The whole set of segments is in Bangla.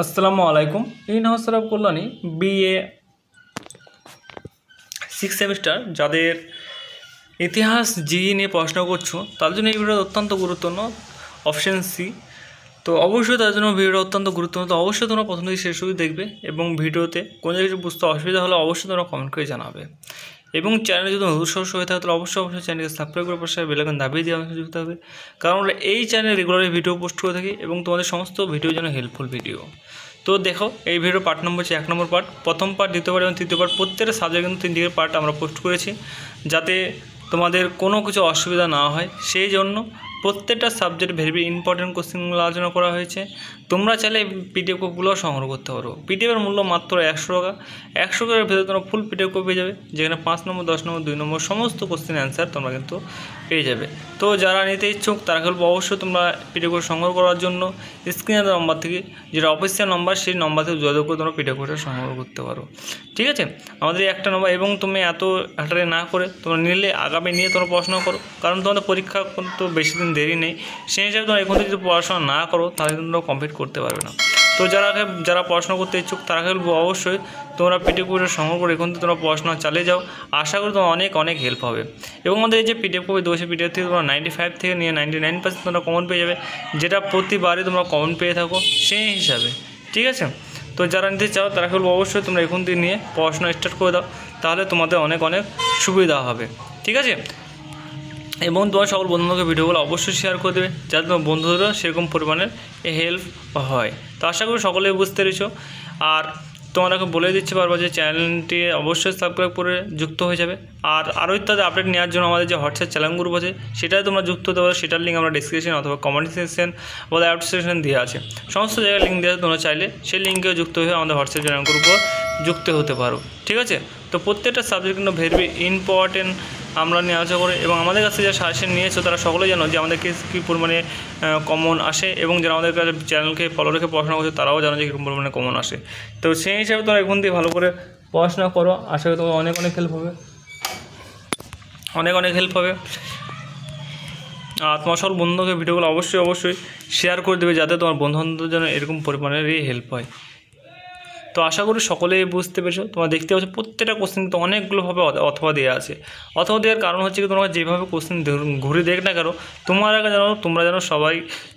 আসসালামু আলাইকুম। In house Saraf Kalyani BA 6 semester যাদের ইতিহাস নিয়ে পড়াশোনা করছো তাদের জন্য এই ভিডিওটা অত্যন্ত গুরুত্বপূর্ণ। Option C. তো অবশ্যই তার জন্য ভিডিওটা অত্যন্ত গুরুত্বপূর্ণ। তো অবশ্যই তোমরা প্রথম থেকে শেষ অবধি দেখবে এবং ভিডিওতে কোনো কিছু বুঝতে অসুবিধা হলে অবশ্যই তোমরা কমেন্ট করে জানাবে। এবং চ্যানেলে যদি নতুন সদস্য হয়ে থাকে তাহলে অবশ্যই চ্যানেলকে সাবস্ক্রাইব করে পাশে বেল আইকন দাবিয়ে দিয়ে আমাকে যুক্ত হবে, কারণ আমরা এই চ্যানেলে রেগুলারলি ভিডিও পোস্ট করে থাকি এবং তোমাদের সমস্ত ভিডিওর জন্য হেল্পফুল ভিডিও। তো দেখো, এই ভিডিও পার্ট নম্বর হচ্ছে 1 নম্বর পার্ট, প্রথম পার্ট, দ্বিতীয় পার্ট এবং তৃতীয় পার্ট, প্রত্যেকটা সাবজেক্ট কিন্তু 3 দিকের পার্ট আমরা পোস্ট করেছি যাতে তোমাদের কোনো কিছু অসুবিধা না হয়। সেই জন্য প্রত্যেকটা সাবজেক্ট ভেরি ইম্পর্টেন্ট কোশ্চেনগুলো আলোচনা করা হয়েছে। তোমরা চাইলে পিডিএফ কপিগুলো সংগ্রহ করতে পারো। পিডিএফের মূল্য মাত্র 100 টাকা। 100 টাকার ভেতরে তোমরা ফুল পিডিএফ কপি পেয়ে যাবে, যেখানে 5 নম্বর, 10 নম্বর, 2 নম্বর সমস্ত কোশ্চেন অ্যান্সার তোমরা কিন্তু পেয়ে যাবে। তো যারা নিতে ইচ্ছুক তারা বলবো অবশ্যই তোমরা পিডিএফ কোড সংগ্রহ করার জন্য স্ক্রিনের নম্বর থেকে, যেটা অফিসিয়াল নম্বর, সেই নম্বর থেকে যোগাযোগ করে তোমরা পিডিএফ কোডটা সংগ্রহ করতে পারো। ঠিক আছে, আমাদের একটা নম্বর। এবং তুমি এত হাঁটারি না করে তোমরা নিলে আগামী নিয়ে তোমরা পড়াশোনা করো, কারণ তোমাদের পরীক্ষা কিন্তু বেশি দিন দেরি নেই। সেই হিসাবে তোমরা এখন যদি পড়াশোনা না করো তাহলে কিন্তু তোমরা কমপ্লিট করতে পারবে না। তো যারা পড়াশোনা করতে ইচ্ছুক তারা বলবো অবশ্যই তোমরা পিডিএফ কোডের সংগ্রহ করে এখন তোমরা পড়াশোনা চালিয়ে যাও। আশা করি তোমার অনেক হেল্প হবে। এবং আমাদের এই যে পিডিএফ কপি দেবো, সেই পিডিএফ থেকে তোমরা 95 থেকে নিয়ে 99% তোমরা কমন পেয়ে যাবে, যেটা প্রতিবারই তোমরা কমন পেয়ে থাকো সেই হিসাবে। ঠিক আছে, তো যারা নিতে চাও তারা বলবো অবশ্যই তোমরা এখন থেকে নিয়ে পড়াশোনা স্টার্ট করে দাও, তাহলে তোমাদের অনেক সুবিধা হবে। ঠিক আছে, এবং তোমার সকল বন্ধুদেরকে ভিডিওগুলো অবশ্যই শেয়ার করে দেবে যাতে তোমার বন্ধুদেরও সেরকম পরিমাণের হেল্প হয়। তো আশা করি সকলেই বুঝতে পেরেছো। আর তোমাকে বলে দিচ্ছি পারবো যে চ্যানেলটি অবশ্যই সাবস্ক্রাইব করে যুক্ত হয়ে যাবে। আর আরও ইত্যাদি আপডেট নেওয়ার জন্য আমাদের যে হোয়াটসঅ্যাপ চ্যানেল গ্রুপ আছে সেটাই তোমরা যুক্ত হতে পারো। সেটার লিঙ্ক আমরা ডিসক্রিপশন অথবা কমেন্ট সেকশন বা অ্যাপ্লিকেশন দেওয়া আছে, সমস্ত জায়গায় লিঙ্ক দেওয়া আছে। তোমরা চাইলে সেই লিঙ্কেও যুক্ত হয়ে আমাদের হোয়াটসঅ্যাপ চ্যানেল গ্রুপও যুক্ত হতে পারো। ঠিক আছে, তো প্রত্যেকটা সাবজেক্ট কিন্তু ভেরি ইম্পর্টেন্ট আমরা নিয়ে আলোচনা করি। এবং আমাদের কাছে যারা সাজেশন নিয়েছো তারা সকলেই জানো যে আমাদেরকে কী পরিমাণে কমন আসে, এবং যারা আমাদের কাছে চ্যানেলকে ফলো রেখে পড়াশোনা করছে তারাও জানো যে কীরকম পরিমাণে কমন আসে। তো সেই হিসাবে তোমরা এখন দিয়ে ভালো করে পড়াশোনা করো, আশা করি তোমার অনেক হেল্প হবে, অনেক হেল্প হবে। আর তোমার সকল বন্ধুকে ভিডিওগুলো অবশ্যই শেয়ার করে দেবে যাতে তোমার বন্ধুবান্ধবদের জন্য এরকম পরিমাণেরই হেল্প হয়। তো আশা করি সকলেই বুঝতে পেরেছো। তোমরা দেখতে পাচ্ছ প্রত্যেকটা কোশ্চেন কিন্তু অনেকগুলোভাবে অথবা দেওয়া আছে। অথবা দেওয়ার কারণ হচ্ছে কি, তোমরা যেভাবে কোশ্চেন ঘুরে দেখ না কেন তোমরা যেন সবাই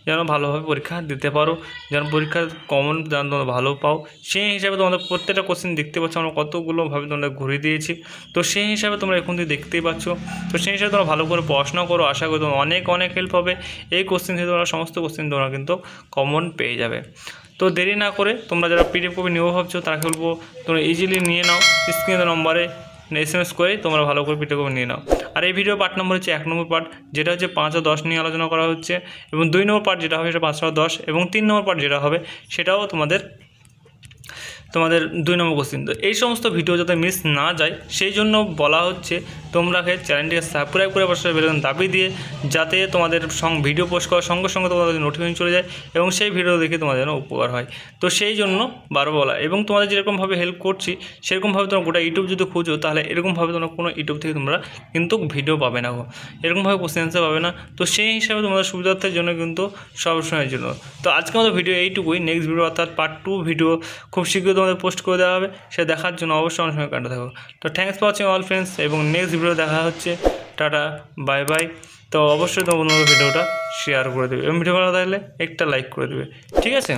যেন ভালোভাবে পরীক্ষা দিতে পারো, যেন পরীক্ষার কমন যেন তোমরা ভালো পাও। সেই হিসাবে তোমাদের প্রত্যেকটা কোশ্চেন দেখতে পাচ্ছ আমরা কতগুলোভাবে তোমরা ঘুরে দিয়েছি। তো সেই হিসাবে তোমরা এখন থেকে দেখতেই পাচ্ছ। তো সেই হিসাবে তোমরা ভালো করে পড়াশোনা করো, আশা করি তোমার অনেক হেল্প হবে। এই কোশ্চেন থেকে তোমরা সমস্ত কোশ্চেন তোমরা কিন্তু কমন পেয়ে যাবে। তো দেরি না করে তোমরা যারা পিডিএফ কপি নেবো ভাবছো তারা বলবো তোমরা ইজিলি নিয়ে নাও, স্ক্রিনের নম্বরে SMS করে তোমরা ভালো করে পিডিএফ কপি নিয়ে নাও। আর এই ভিডিও পার্ট নম্বর হচ্ছে 1 নম্বর পার্ট, যেটা হচ্ছে 5 আর 10 নিয়ে আলোচনা করা হচ্ছে। এবং 2 নম্বর পার্ট যেটা হবে সেটা 5 আর 10, এবং 3 নম্বর পার্ট যেটা হবে সেটাও তোমাদের 2 নম্বর কোশ্চেন। তো এই সমস্ত ভিডিও যাতে মিস না যায় সেই জন্য বলা হচ্ছে তোমরা চ্যানেলটিকে সাবস্ক্রাইব করে পাশে বেল আইকন দাবি দিয়ে, যাতে তোমাদের ভিডিও পোস্ট করার সঙ্গে সঙ্গে তোমাদের নোটিফিকেশন চলে যায় এবং সেই ভিডিও দেখে তোমাদের যেন উপকার হয়। তো সেই জন্য বারবার বলা। এবং তোমাদের যেরকমভাবে হেল্প করছি সেরকমভাবে তোমরা গোটা ইউটিউব যদি খুঁজো তাহলে এরকমভাবে তোমরা কোনো ইউটিউব থেকে তোমরা কিন্তু ভিডিও পাবে না, এরকমভাবে কোশ্চেন অ্যান্সার পাবে না। তো সেই হিসাবে তোমাদের সুবিধার্থের জন্য কিন্তু সবসময়ের জন্য। তো আজকে আমাদের ভিডিও এইটুকুই। নেক্সট ভিডিও অর্থাৎ পার্ট 2 ভিডিও খুব শীঘ্রই তোমাদের পোস্ট করে দেওয়া হবে, সে দেখার জন্য অবশ্যই আমার সঙ্গে কাটা থাকো। তো thanks for watching all friends, এবং নেক্সট ভিডিও দেখা হচ্ছে। Tata, bye. তো অবশ্যই তোমার ভিডিওটা শেয়ার করে দেবে এবং ভিডিও ভালো থাকলে একটা লাইক করে দেবে। ঠিক আছে।